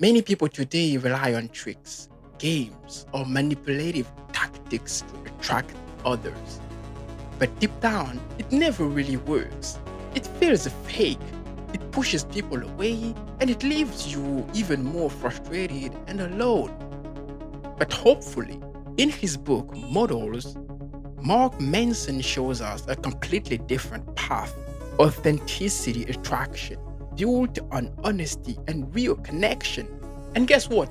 Many people today rely on tricks, games, or manipulative tactics to attract others. But deep down, it never really works. It feels fake, it pushes people away, and it leaves you even more frustrated and alone. But hopefully, in his book Models, Mark Manson shows us a completely different path: authenticity attraction, built on honesty and real connection. And guess what?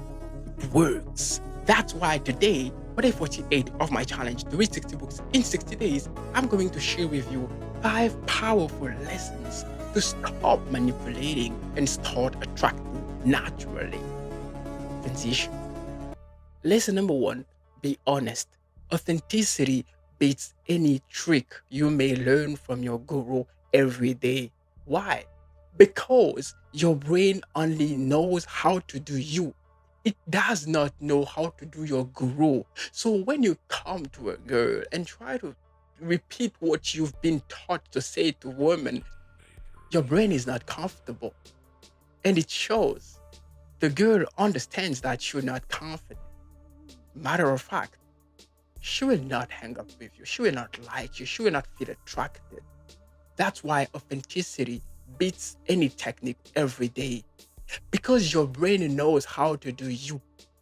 It works. That's why today, for day 48 of my challenge to read 60 books in 60 days, I'm going to share with you 5 powerful lessons to stop manipulating and start attracting naturally. Transition. Lesson number 1: be honest. Authenticity beats any trick you may learn from your guru every day. Why? Because your brain only knows how to do you. It does not know how to do your guru. So when you come to a girl and try to repeat what you've been taught to say to women, your brain is not comfortable. And it shows. The girl understands that you're not confident. Matter of fact, she will not hang up with you. She will not like you. She will not feel attracted. That's why authenticity beats any technique every day. Because your brain knows how to do you.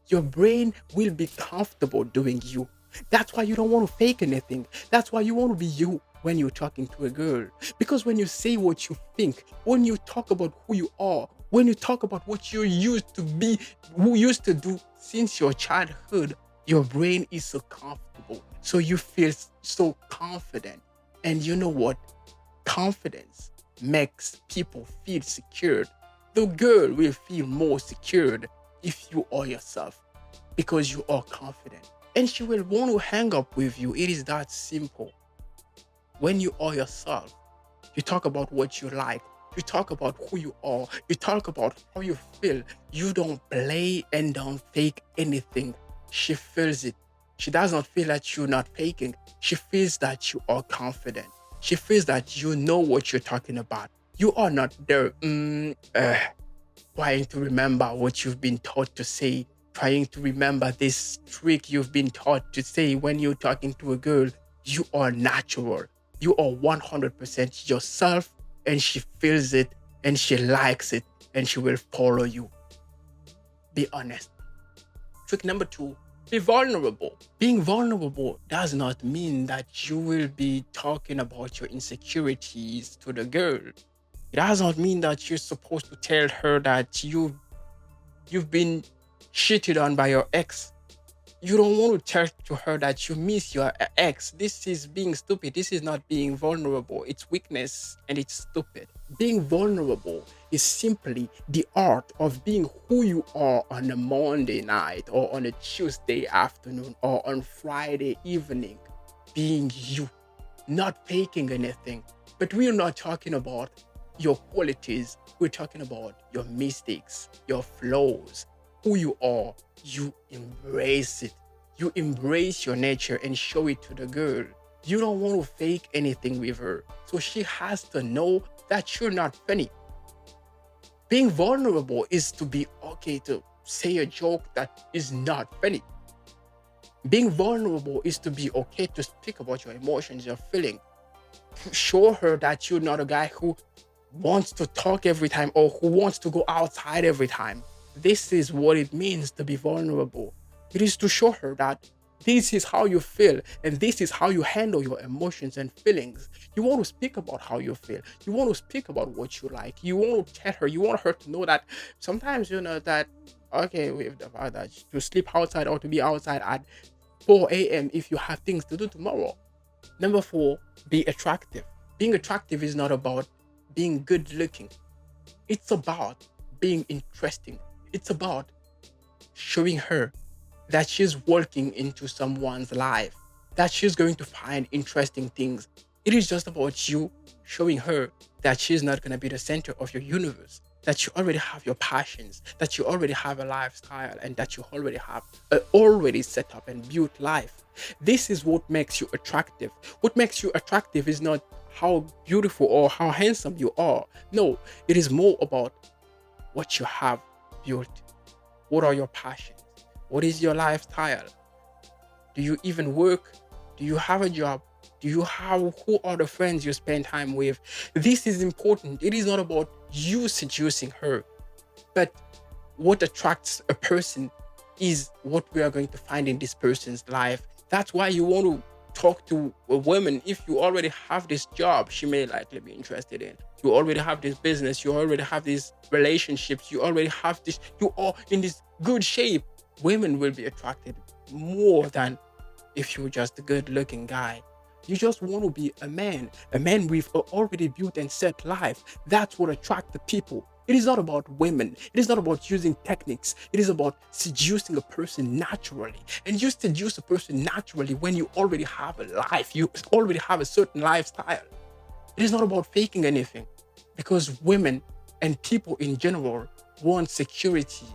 Your brain will be comfortable doing you. That's why you don't want to fake anything. That's why you want to be you when you're talking to a girl. Because when you say what you think, when you talk about who you are, when you talk about what you used to be, who used to do since your childhood, your brain is so comfortable. So you feel so confident. And you know what? Confidence makes people feel secured. The girl will feel more secured if you are yourself because you are confident. And she will want to hang up with you. It is that simple. When you are yourself, you talk about what you like, you talk about who you are, you talk about how you feel. You don't play and don't fake anything. She feels it. She does not feel that you're not faking. She feels that you are confident. She feels that you know what you're talking about. You are not there trying to remember what you've been taught to say, trying to remember this trick you've been taught to say when you're talking to a girl. You are natural. You are 100% yourself, and she feels it, and she likes it, and she will follow you. Be honest. Trick number 2: be vulnerable. Being vulnerable does not mean that you will be talking about your insecurities to the girl. It does not mean that you're supposed to tell her that you've been cheated on by your ex. You don't want to tell to her that you miss your ex. This is being stupid. This is not being vulnerable. It's weakness and it's stupid. Being vulnerable is simply the art of being who you are on a Monday night or on a Tuesday afternoon or on Friday evening. Being you, not faking anything. But we're not talking about your qualities. We're talking about your mistakes, your flaws, who you are. You embrace it. You embrace your nature and show it to the girl. You don't want to fake anything with her. So she has to know that you're not funny. Being vulnerable is to be okay to say a joke that is not funny. Being vulnerable is to be okay to speak about your emotions, your feelings. Show her that you're not a guy who wants to talk every time or who wants to go outside every time. This is what it means to be vulnerable. It is to show her that this is how you feel and this is how you handle your emotions and feelings. You want to speak about how you feel. You want to speak about what you like. You want to tell her, you want her to know that sometimes you know that, okay, with the fact that to sleep outside or to be outside at 4 a.m. if you have things to do tomorrow. Number 4, be attractive. Being attractive is not about being good looking. It's about being interesting. It's about showing her that she's walking into someone's life, that she's going to find interesting things. It is just about you showing her that she's not going to be the center of your universe, that you already have your passions, that you already have a lifestyle, and that you already have an already set up and built life. This is what makes you attractive. What makes you attractive is not how beautiful or how handsome you are. No, it is more about what you have built. What are your passions? What is your lifestyle? Do you even work? Do you have a job? Do you have who are the friends you spend time with? This is important. It is not about you seducing her, but what attracts a person is what we are going to find in this person's life. That's why you want to talk to a woman. If you already have this job, she may likely be interested in. You already have this business, you already have these relationships, you already have this, you are in this good shape. Women will be attracted more than if you're just a good looking guy. You just want to be a man with a already built and set life. That's what attracts the people. It is not about women. It is not about using techniques. It is about seducing a person naturally. And you seduce a person naturally when you already have a life. You already have a certain lifestyle. It is not about faking anything, because women and people in general want security.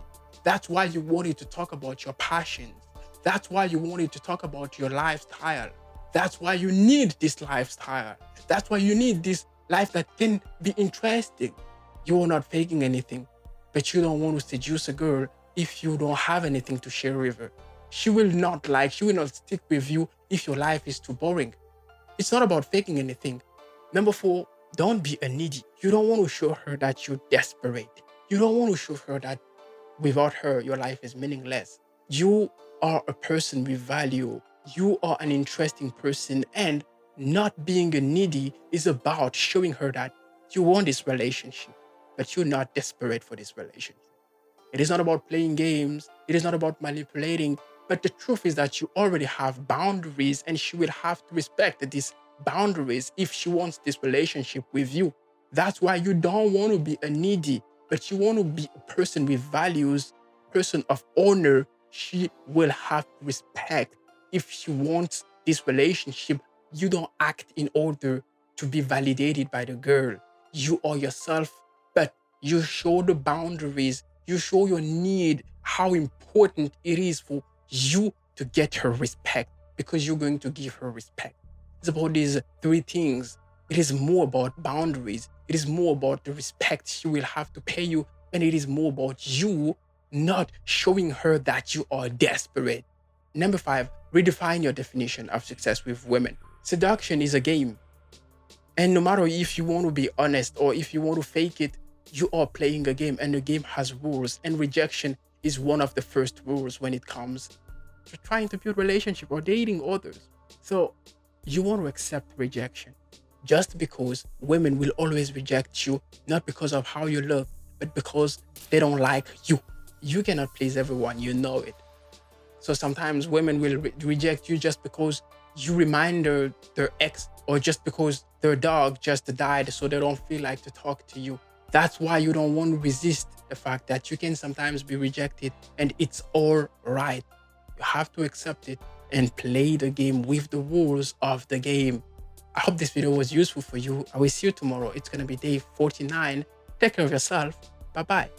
That's why you wanted to talk about your passions. That's why you wanted to talk about your lifestyle. That's why you need this lifestyle. That's why you need this life that can be interesting. You are not faking anything, but you don't want to seduce a girl if you don't have anything to share with her. She will not stick with you if your life is too boring. It's not about faking anything. Number four, don't be a needy. You don't want to show her that you're desperate. You don't want to show her that without her, your life is meaningless. You are a person with value. You are an interesting person, and not being a needy is about showing her that you want this relationship, but you're not desperate for this relationship. It is not about playing games. It is not about manipulating. But the truth is that you already have boundaries, and she will have to respect these boundaries if she wants this relationship with you. That's why you don't want to be a needy, but you want to be a person with values, person of honor. She will have respect. If she wants this relationship, you don't act in order to be validated by the girl. You are yourself, but you show the boundaries. You show your need, how important it is for you to get her respect, because you're going to give her respect. It's about these three things. It is more about boundaries. It is more about the respect she will have to pay you. And it is more about you not showing her that you are desperate. Number five, redefine your definition of success with women. Seduction is a game. And no matter if you want to be honest or if you want to fake it, you are playing a game, and the game has rules, and rejection is one of the first rules when it comes to trying to build relationship or dating others. So you want to accept rejection, just because women will always reject you, not because of how you look, but because they don't like you. You cannot please everyone, you know it. So sometimes women will reject you just because you remind their ex, or just because their dog just died, so they don't feel like to talk to you. That's why you don't want to resist the fact that you can sometimes be rejected, and it's all right. You have to accept it and play the game with the rules of the game. I hope this video was useful for you. I will see you tomorrow. It's going to be day 49. Take care of yourself. Bye-bye.